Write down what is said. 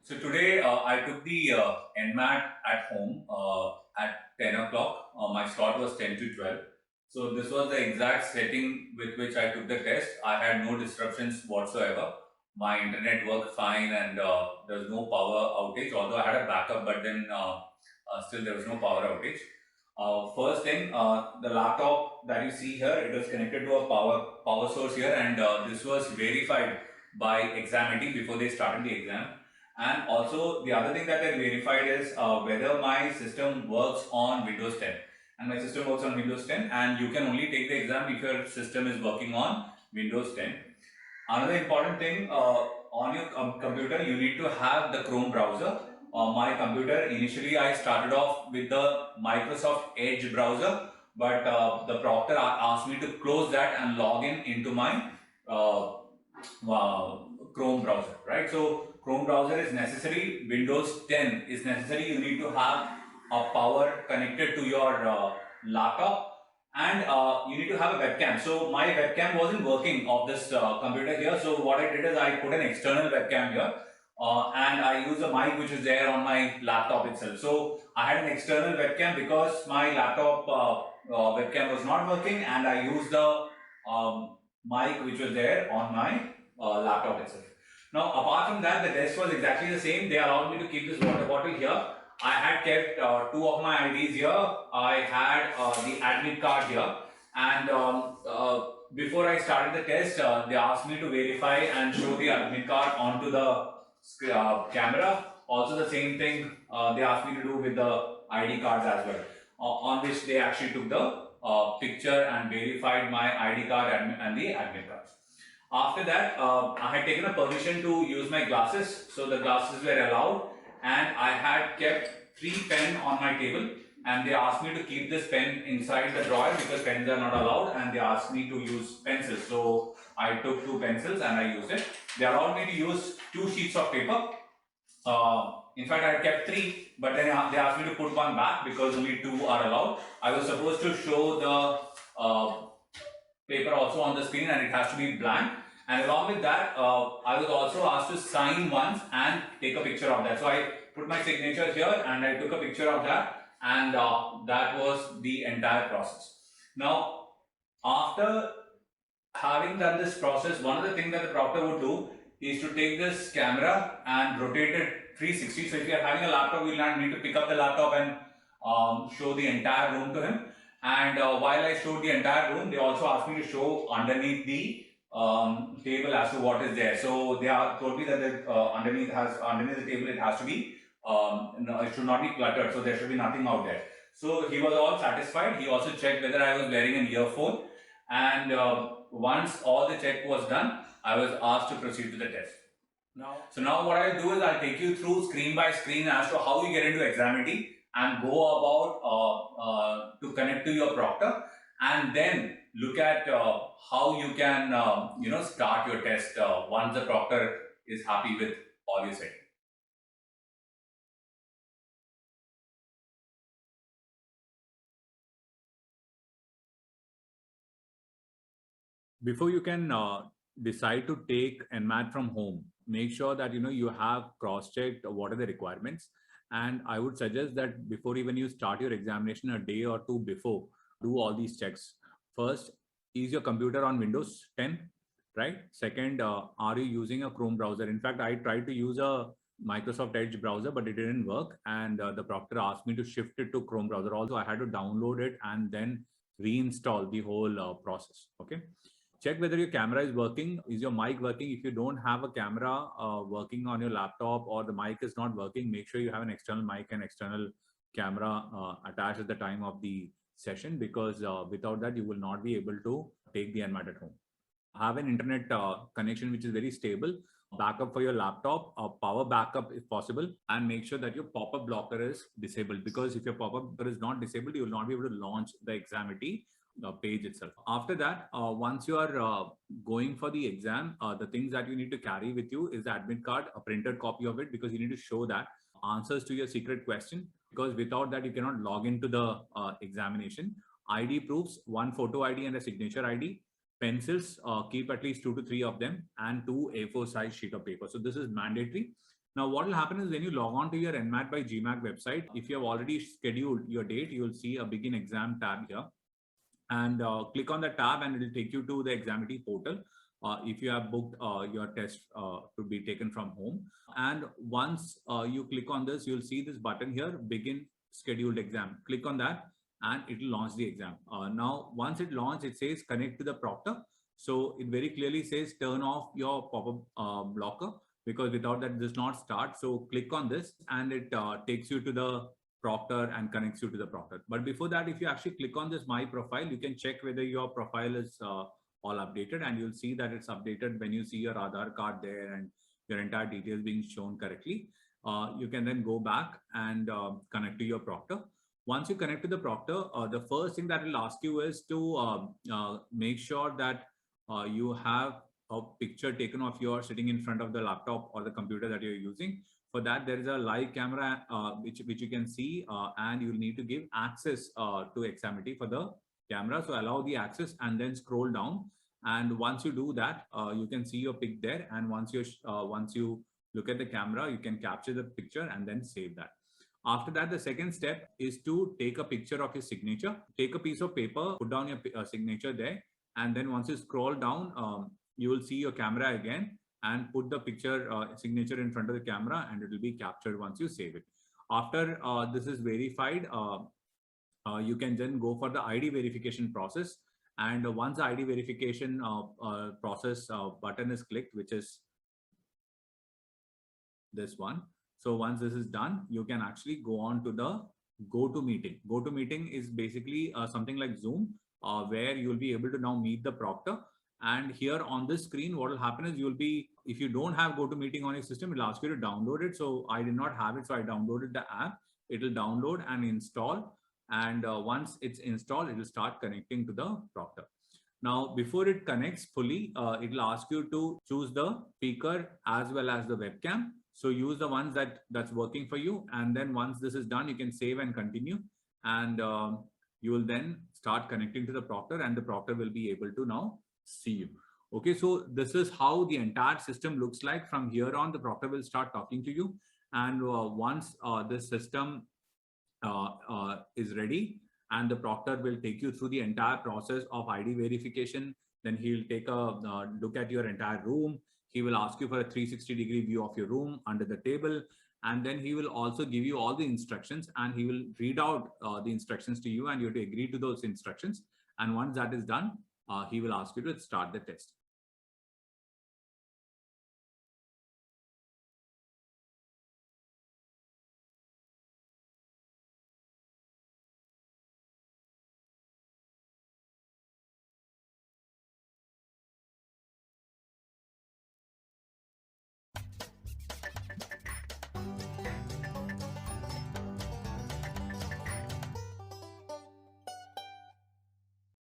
So today I took the NMAT at home at 10 o'clock. My slot was 10 to 12. So this was the exact setting with which I took the test. I had no disruptions whatsoever. My internet worked fine and there was no power outage, although I had a backup, but then still there was no power outage. First thing, the laptop that you see here, it was connected to a power source here, and this was verified by Examity before they started the exam. And also the other thing that they verified is whether my system works on Windows 10. And my system works on Windows 10, and you can only take the exam if your system is working on Windows 10. Another important thing, on your computer, you need to have the Chrome browser. My computer, initially I started off with the Microsoft Edge browser, but the proctor asked me to close that and log in into my Chrome browser, right? So Chrome browser is necessary, Windows 10 is necessary. You need to have a power connected to your laptop, and you need to have a webcam. So my webcam wasn't working of this computer here. So what I did is I put an external webcam here, and I use a mic which is there on my laptop itself. So I had an external webcam because my laptop webcam was not working, and I used the mic which was there on my laptop itself. Now, apart from that, the desk was exactly the same. They allowed me to keep this water bottle here. I had kept two of my IDs here. I had the admit card here, and before I started the test, they asked me to verify and show the admit card onto the camera. Also, the same thing they asked me to do with the ID cards as well, on which they actually took the picture and verified my ID card and the admit cards. After that, I had taken a permission to use my glasses, so the glasses were allowed, and I had kept 3 pens on my table, and they asked me to keep this pen inside the drawer because pens are not allowed, and they asked me to use pencils. So I took 2 pencils and I used it. They allowed me to use 2 sheets of paper. In fact, I had kept 3, but then they asked me to put one back because only 2 are allowed. I was supposed to show the paper also on the screen, and it has to be blank. And along with that, I was also asked to sign once and take a picture of that. So I put my signature here and I took a picture of that, and that was the entire process. Now, after having done this process, one of the things that the proctor would do is to take this camera and rotate it 360. So if you are having a laptop, you will not need to pick up the laptop and show the entire room to him. And while I showed the entire room, they also asked me to show underneath the table as to what is there. So they told me that underneath the table it has to be no, it should not be cluttered. So there should be nothing out there. So he was all satisfied. He also checked whether I was wearing an earphone, and once all the check was done, I was asked to proceed to the test. Now what I'll do is I'll take you through screen by screen as to how you get into Examity and go about to connect to your proctor, and then look at how you can start your test once the proctor is happy with all your settings. Before you can decide to take NMAT from home, make sure that you have cross-checked what are the requirements. And I would suggest that before even you start your examination, a day or two before, do all these checks. First, is your computer on Windows 10, right? Second, are you using a Chrome browser? In fact, I tried to use a Microsoft Edge browser, but it didn't work. And the proctor asked me to shift it to Chrome browser. Also, I had to download it and then reinstall the whole process. Okay. Check whether your camera is working. Is your mic working? If you don't have a camera working on your laptop, or the mic is not working, make sure you have an external mic and external camera attached at the time of the session, because without that you will not be able to take the NMAT at home. Have an internet connection which is very stable, backup for your laptop, power backup if possible, and make sure that your pop-up blocker is disabled, because if your pop-up blocker is not disabled, you will not be able to launch the Examity page itself. After that, once you are going for the exam, the things that you need to carry with you is the admit card, a printed copy of it, because you need to show that answers to your secret question, because without that you cannot log into the examination. ID proofs, one photo ID and a signature ID. Pencils, keep at least 2 to 3 of them, and 2 A4 size sheet of paper. So this is mandatory. Now, what will happen is when you log on to your NMAT by GMAT website, if you have already scheduled your date, you'll see a begin exam tab here. And click on the tab and it will take you to the Examity portal. If you have booked your test to be taken from home. And once you click on this, you'll see this button here, begin scheduled exam. Click on that and it will launch the exam. Now, once it launches, it says connect to the proctor. So it very clearly says turn off your pop-up blocker, because without that, it does not start. So click on this and it takes you to the proctor and connects you to the proctor. But before that, if you actually click on this My Profile, you can check whether your profile is all updated, and you'll see that it's updated when you see your Aadhaar card there and your entire details being shown correctly. You can then go back and connect to your proctor. Once you connect to the proctor, the first thing that will ask you is to make sure that you have a picture taken of you sitting in front of the laptop or the computer that you're using. For that, there is a live camera which you can see, and you'll need to give access to Examity for the camera. So allow the access and then scroll down. And once you do that, you can see your pic there. And once you look at the camera, you can capture the picture and then save that. After that, the second step is to take a picture of your signature. Take a piece of paper, put down your signature there. And then once you scroll down, you will see your camera again, and put the picture signature in front of the camera, and it will be captured once you save it. After this is verified, you can then go for the ID verification process. And once the ID verification process button is clicked, which is this one. So once this is done, you can actually go on to the GoToMeeting. GoToMeeting is basically something like Zoom, where you'll be able to now meet the proctor. And here on this screen, what will happen is if you don't have GoToMeeting on your system, it'll ask you to download it. So I did not have it, so I downloaded the app. It will download and install. And once it's installed, it will start connecting to the proctor. Now, before it connects fully, it will ask you to choose the speaker as well as the webcam. So use the ones that's working for you. And then once this is done, you can save and continue. And you will then start connecting to the proctor, and the proctor will be able to now see you. Okay, so this is how the entire system looks like. From here on, the proctor will start talking to you. And once this system is ready, and the proctor will take you through the entire process of ID verification, then he'll take a look at your entire room. He will ask you for a 360-degree view of your room under the table. And then he will also give you all the instructions, and he will read out the instructions to you, and you have to agree to those instructions. And once that is done, he will ask you to start the test.